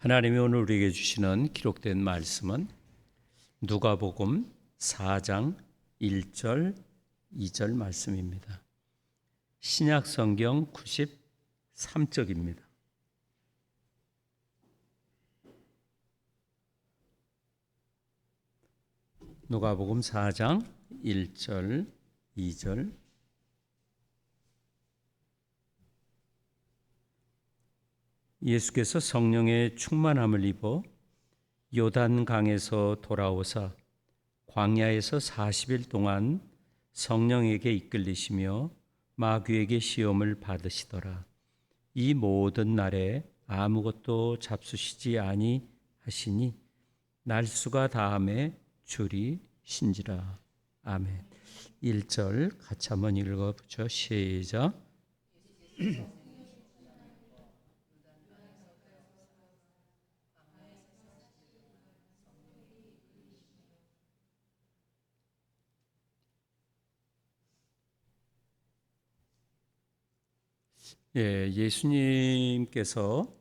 하나님이 오늘 우리에게 주시는 기록된 말씀은 누가복음 4장 1절, 2절 말씀입니다. 신약 성경 93쪽입니다. 누가복음 4장 1절, 2절. 예수께서 성령의 충만함을 입어 요단강에서 돌아오사 광야에서 40일 동안 성령에게 이끌리시며 마귀에게 시험을 받으시더라. 이 모든 날에 아무것도 잡수시지 아니하시니 날수가 다함에 줄이 신지라. 아멘. 1절 같이 한번 읽어보죠. 시작. 예수님께서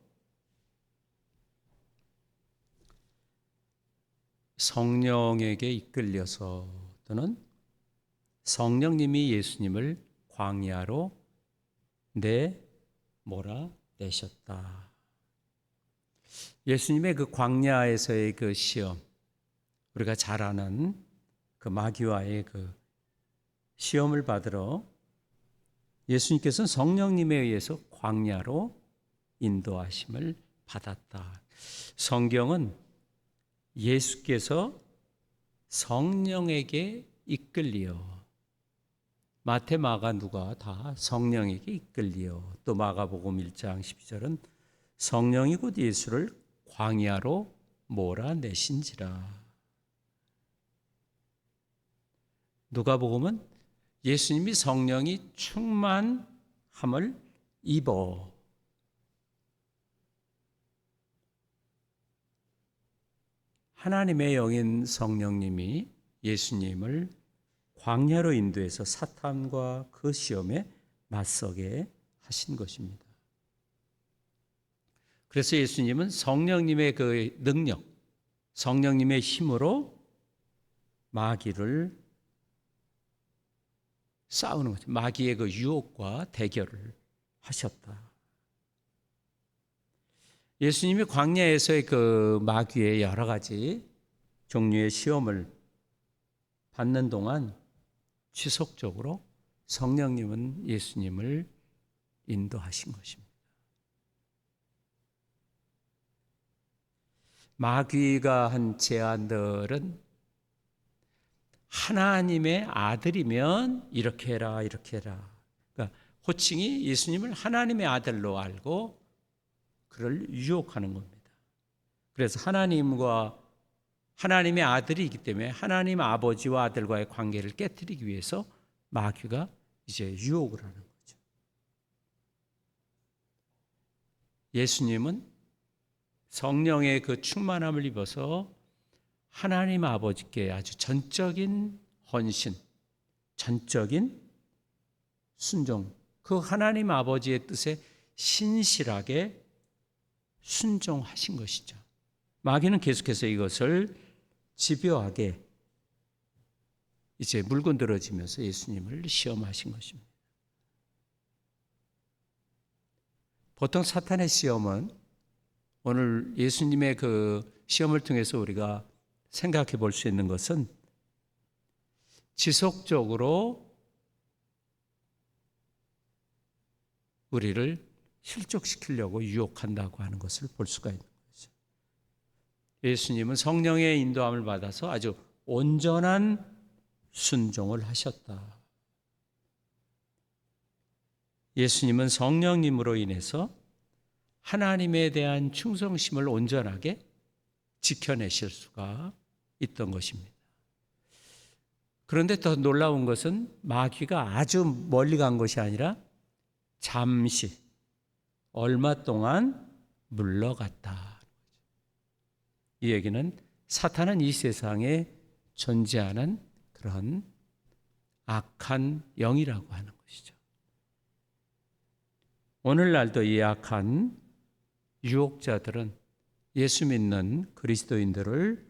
성령에게 이끌려서 또는 성령님이 예수님을 광야로 몰아내셨다. 예수님의 그 광야에서의 그 시험, 우리가 잘 아는 그 마귀와의 그 시험을 받으러 예수님께서는 성령님에 의해서 광야로 인도하심을 받았다. 성경은 예수께서 성령에게 이끌리어, 마태, 마가, 누가 다 성령에게 이끌리어, 또 마가복음 1장 12절은 성령이 곧 예수를 광야로 몰아내신지라. 누가복음은 예수님이 성령이 충만함을 입어 하나님의 영인 성령님이 예수님을 광야로 인도해서 사탄과 그 시험에 맞서게 하신 것입니다. 그래서 예수님은 성령님의 그 능력, 성령님의 힘으로 마귀를 싸우는 거죠. 마귀의 그 유혹과 대결을 하셨다. 예수님이 광야에서의 그 마귀의 여러 가지 종류의 시험을 받는 동안 지속적으로 성령님은 예수님을 인도하신 것입니다. 마귀가 한 제안들은 하나님의 아들이면 이렇게 해라, 이렇게 해라. 그러니까 호칭이 예수님을 하나님의 아들로 알고 그를 유혹하는 겁니다. 그래서 하나님의 아들이기 때문에 하나님 아버지와 아들과의 관계를 깨뜨리기 위해서 마귀가 이제 유혹을 하는 거죠. 예수님은 성령의 그 충만함을 입어서 하나님 아버지께 아주 전적인 헌신, 전적인 순종, 그 하나님 아버지의 뜻에 신실하게 순종하신 것이죠. 마귀는 계속해서 이것을 집요하게 이제 물건들어지면서 예수님을 시험하신 것입니다. 보통 사탄의 시험은 오늘 예수님의 그 시험을 통해서 우리가 생각해 볼 수 있는 것은 지속적으로 우리를 실족시키려고 유혹한다고 하는 것을 볼 수가 있는 거죠. 예수님은 성령의 인도함을 받아서 아주 온전한 순종을 하셨다. 예수님은 성령님으로 인해서 하나님에 대한 충성심을 온전하게 지켜내실 수가 있던 것입니다. 그런데 더 놀라운 것은 마귀가 아주 멀리 간 것이 아니라 잠시 얼마 동안 물러갔다. 이 얘기는 사탄은 이 세상에 존재하는 그런 악한 영이라고 하는 것이죠. 오늘날도 이 악한 유혹자들은 예수 믿는 그리스도인들을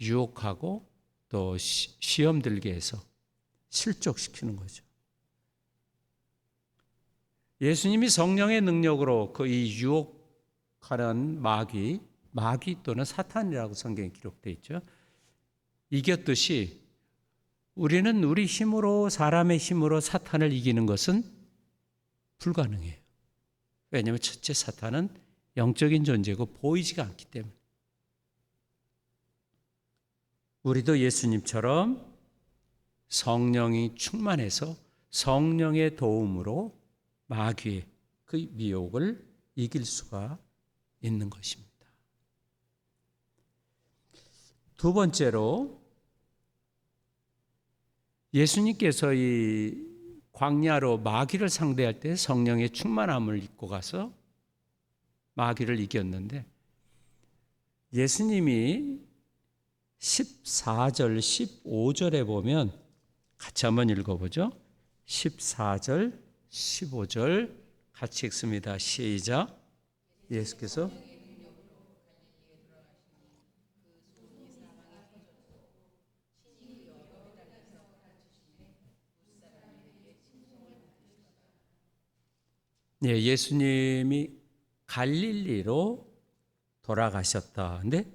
유혹하고 또 시험 들게 해서 실족시키는 거죠. 예수님이 성령의 능력으로 그 이 유혹하는 마귀 또는 사탄이라고 성경에 기록되어 있죠. 이겼듯이 우리는 우리 힘으로, 사람의 힘으로 사탄을 이기는 것은 불가능해요. 왜냐하면 첫째, 사탄은 영적인 존재고 보이지가 않기 때문에. 우리도 예수님처럼 성령이 충만해서 성령의 도움으로 마귀의 그 미혹을 이길 수가 있는 것입니다. 두 번째로, 예수님께서 이 광야로 마귀를 상대할 때 성령의 충만함을 입고 가서 마귀를 이겼는데, 예수님이 14절, 15절에 보면 같이 한번 읽어보죠. 14절, 15절 같이 읽습니다. 시작. 예수께서 예수님이 갈릴리로 돌아가셨다. 근데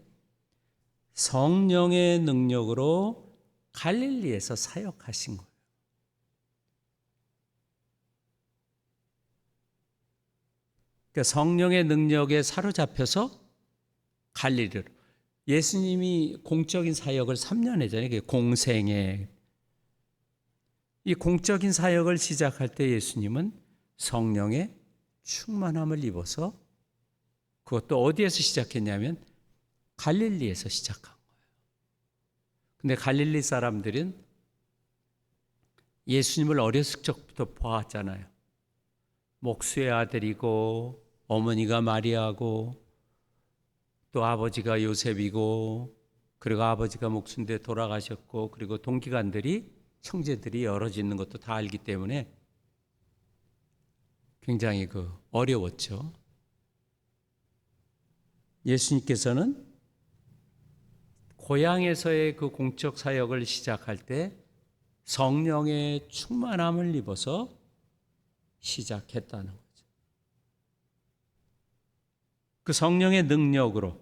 성령의 능력으로 갈릴리에서 사역하신 거예요. 그러니까 성령의 능력에 사로잡혀서 갈릴리로. 예수님이 공적인 사역을 3년 했잖아요. 공생애. 이 공적인 사역을 시작할 때 예수님은 성령의 충만함을 입어서, 그것도 어디에서 시작했냐면 갈릴리에서 시작한 거예요. 근데 갈릴리 사람들은 예수님을 어렸을 적부터 보았잖아요. 목수의 아들이고 어머니가 마리아고 또 아버지가 요셉이고, 그리고 아버지가 목수인데 돌아가셨고, 그리고 동기간들이, 형제들이 여럿 있는 것도 다 알기 때문에 굉장히 어려웠죠. 예수님께서는 고향에서의 그 공적 사역을 시작할 때 성령의 충만함을 입어서 시작했다는 거죠. 그 성령의 능력으로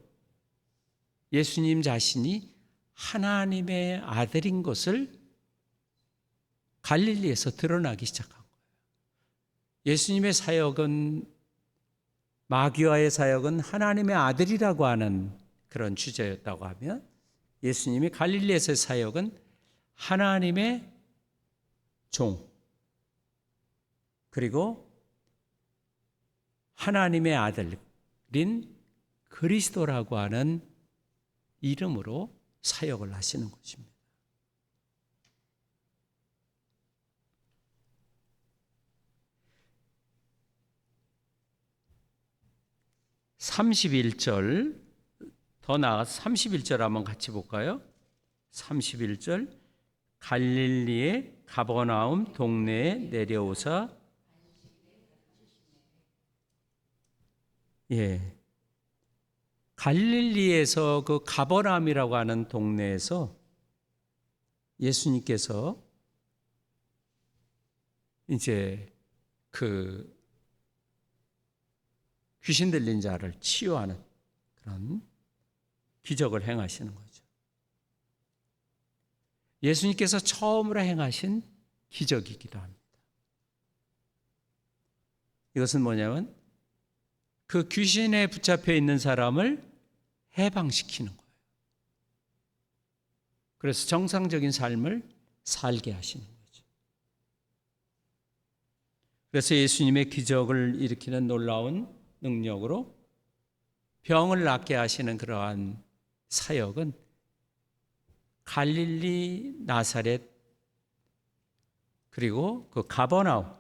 예수님 자신이 하나님의 아들인 것을 갈릴리에서 드러나기 시작한 거예요. 예수님의 사역은, 마귀와의 사역은 하나님의 아들이라고 하는 그런 주제였다고 하면, 예수님이 갈릴리에서의 사역은 하나님의 종, 그리고 하나님의 아들인 그리스도라고 하는 이름으로 사역을 하시는 것입니다. (31절) 더 나아가서 31절 한번 같이 볼까요? 31절. 갈릴리의 가버나움 동네에 내려오사, 갈릴리에서 그 가버나움이라고 하는 동네에서 예수님께서 이제 그 귀신 들린 자를 치유하는 그런 기적을 행하시는 거죠. 예수님께서 처음으로 행하신 기적이기도 합니다. 이것은 뭐냐면 그 귀신에 붙잡혀 있는 사람을 해방시키는 거예요. 그래서 정상적인 삶을 살게 하시는 거죠. 그래서 예수님의 기적을 일으키는 놀라운 능력으로 병을 낫게 하시는 그러한 사역은 갈릴리, 나사렛, 그리고 그 가버나움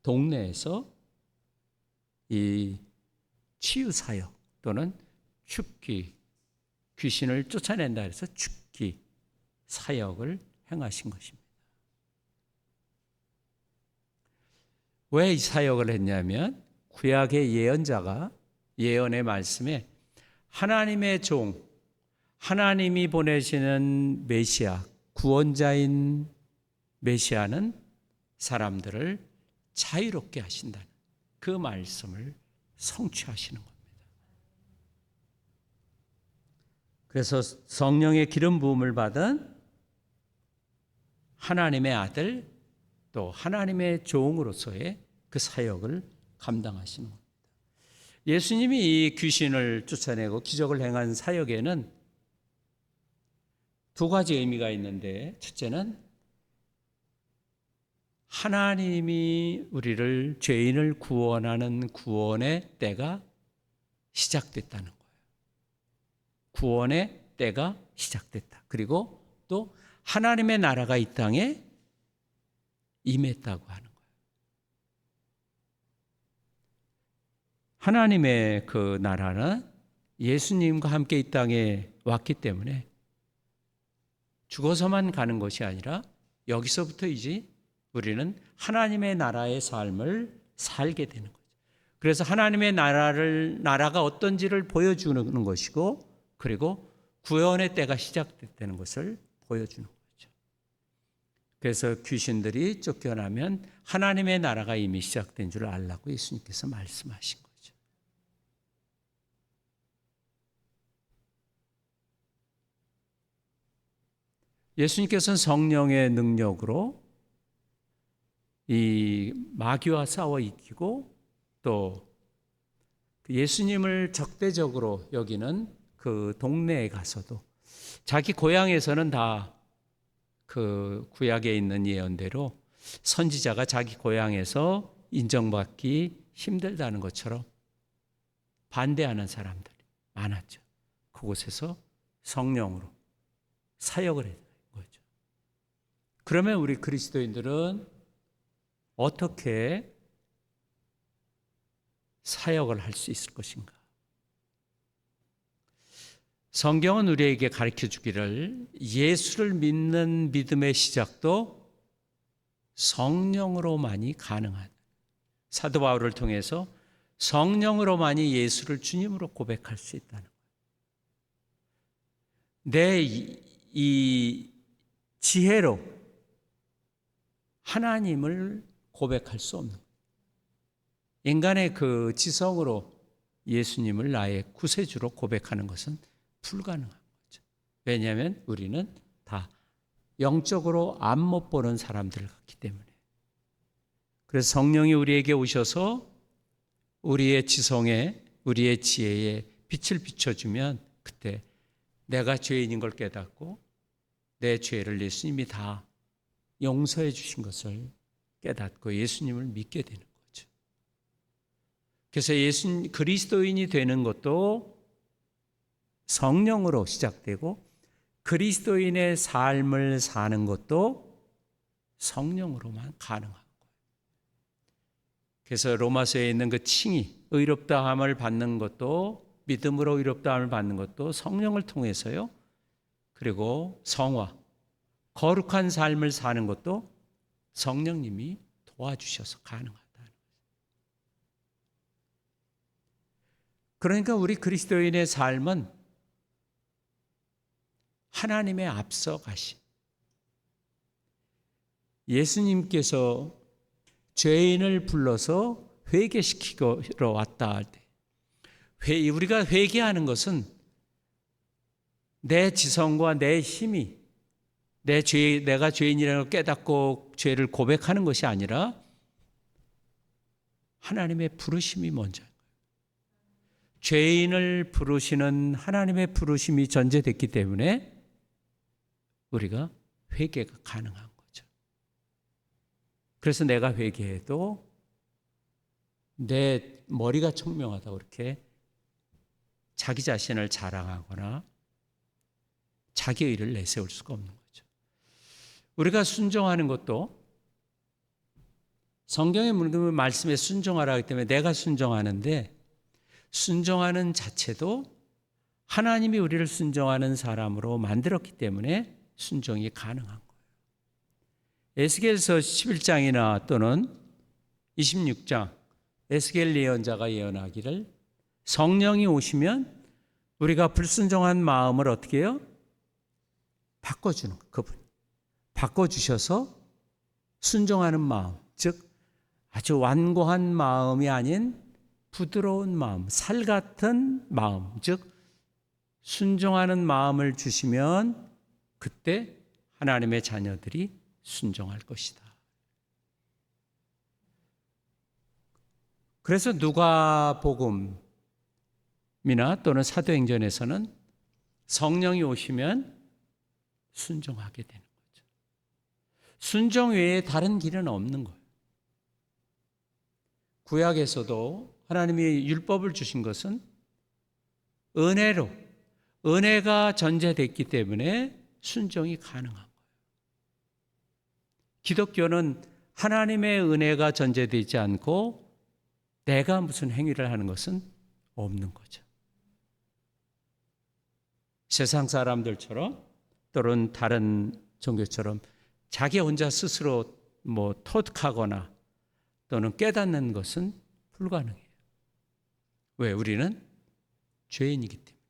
동네에서 이 치유 사역 또는 축기, 귀신을 쫓아낸다 해서 축기 사역을 행하신 것입니다. 왜 이 사역을 했냐면 구약의 예언자가 예언의 말씀에 하나님의 종, 하나님이 보내시는 메시아, 구원자인 메시아는 사람들을 자유롭게 하신다는 그 말씀을 성취하시는 겁니다. 그래서 성령의 기름 부음을 받은 하나님의 아들, 또 하나님의 종으로서의 그 사역을 감당하시는 겁니다. 예수님이 이 귀신을 쫓아내고 기적을 행한 사역에는 두 가지 의미가 있는데, 첫째는 하나님이 우리를, 죄인을 구원하는 구원의 때가 시작됐다는 거예요. 구원의 때가 시작됐다. 그리고 또 하나님의 나라가 이 땅에 임했다고 하는 거예요. 하나님의 그 나라는 예수님과 함께 이 땅에 왔기 때문에 죽어서만 가는 것이 아니라 여기서부터 이제 우리는 하나님의 나라의 삶을 살게 되는 거죠. 그래서 하나님의 나라가 어떤지를 보여주는 것이고, 그리고 구원의 때가 시작됐다는 것을 보여주는 거죠. 그래서 귀신들이 쫓겨나면 하나님의 나라가 이미 시작된 줄 알라고 예수님께서 말씀하신 거죠. 예수님께서는 성령의 능력으로 이 마귀와 싸워 이기고, 또 예수님을 적대적으로 여기는 그 동네에 가서도, 자기 고향에서는 다 그 구약에 있는 예언대로 선지자가 자기 고향에서 인정받기 힘들다는 것처럼 반대하는 사람들이 많았죠. 그곳에서 성령으로 사역을 했던 거죠. 그러면 우리 그리스도인들은 어떻게 사역을 할 수 있을 것인가? 성경은 우리에게 가르쳐 주기를, 예수를 믿는 믿음의 시작도 성령으로만이 가능한, 사도 바울을 통해서 성령으로만이 예수를 주님으로 고백할 수 있다는 거예요. 내 이 지혜로 하나님을 고백할 수 없는, 인간의 그 지성으로 예수님을 나의 구세주로 고백하는 것은 불가능한 거죠. 왜냐하면 우리는 다 영적으로 앞 못 보는 사람들 같기 때문에. 그래서 성령이 우리에게 오셔서 우리의 지성에, 우리의 지혜에 빛을 비춰주면, 그때 내가 죄인인 걸 깨닫고 내 죄를 예수님이 다 용서해 주신 것을 깨닫고 예수님을 믿게 되는 거죠. 그래서 그리스도인이 되는 것도 성령으로 시작되고, 그리스도인의 삶을 사는 것도 성령으로만 가능한 거예요. 그래서 로마서에 있는 그 칭의, 의롭다함을 받는 것도, 믿음으로 의롭다함을 받는 것도 성령을 통해서요. 그리고 성화, 거룩한 삶을 사는 것도 성령님이 도와주셔서 가능하다는 거예요. 그러니까 우리 그리스도인의 삶은 하나님의 앞서 가신, 예수님께서 죄인을 불러서 회개시키러 왔다 할 때, 우리가 회개하는 것은 내 지성과 내 힘이, 내가 죄인이라는 걸 깨닫고 죄를 고백하는 것이 아니라 하나님의 부르심이 먼저인 거예요. 죄인을 부르시는 하나님의 부르심이 전제됐기 때문에 우리가 회개가 가능한 거죠. 그래서 내가 회개해도 내 머리가 청명하다고 이렇게 자기 자신을 자랑하거나 자기 의를 내세울 수가 없는 거죠. 우리가 순종하는 것도 성경의 말씀에 순종하라 하기 때문에 내가 순종하는데, 순종하는 자체도 하나님이 우리를 순종하는 사람으로 만들었기 때문에 순종이 가능한 거예요. 에스겔서 11장이나 또는 26장, 에스겔 예언자가 예언하기를 성령이 오시면 우리가 불순종한 마음을 어떻게 해요? 바꿔주는 거예요. 그분이. 바꿔주셔서 순종하는 마음, 즉 아주 완고한 마음이 아닌 부드러운 마음, 살 같은 마음, 즉 순종하는 마음을 주시면 그때 하나님의 자녀들이 순종할 것이다. 그래서 누가복음이나 또는 사도행전에서는 성령이 오시면 순종하게 되는 거죠. 순종 외에 다른 길은 없는 거예요. 구약에서도 하나님이 율법을 주신 것은 은혜로, 은혜가 전제됐기 때문에 순종이 가능한 거예요. 기독교는 하나님의 은혜가 전제되지 않고 내가 무슨 행위를 하는 것은 없는 거죠. 세상 사람들처럼 또는 다른 종교처럼 자기 혼자 스스로 터득하거나 또는 깨닫는 것은 불가능해요. 왜? 우리는 죄인이기 때문에.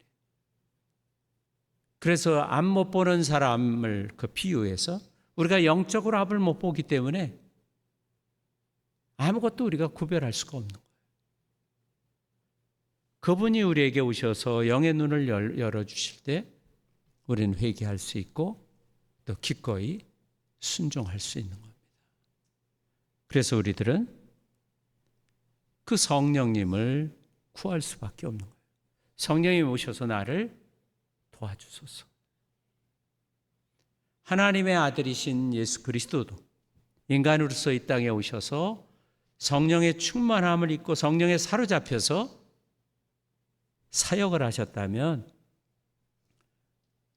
그래서 앞 못 보는 사람을 비유해서 우리가 영적으로 앞을 못 보기 때문에 아무것도 우리가 구별할 수가 없는 거예요. 그분이 우리에게 오셔서 영의 눈을 열어주실 때 우리는 회개할 수 있고 또 기꺼이 순종할 수 있는 겁니다. 그래서 우리들은 그 성령님을 구할 수밖에 없는 거예요. 성령이 오셔서 나를 도와주소서. 하나님의 아들이신 예수 그리스도도 인간으로서 이 땅에 오셔서 성령의 충만함을 입고 성령에 사로잡혀서 사역을 하셨다면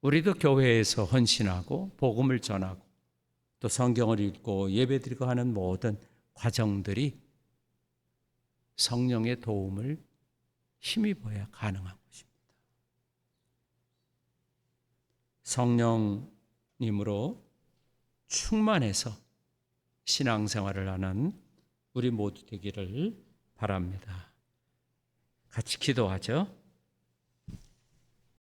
우리도 교회에서 헌신하고 복음을 전하고 또 성경을 읽고 예배드리고 하는 모든 과정들이 성령의 도움을 힘입어야 가능한 것입니다. 성령님으로 충만해서 신앙생활을 하는 우리 모두 되기를 바랍니다. 같이 기도하죠.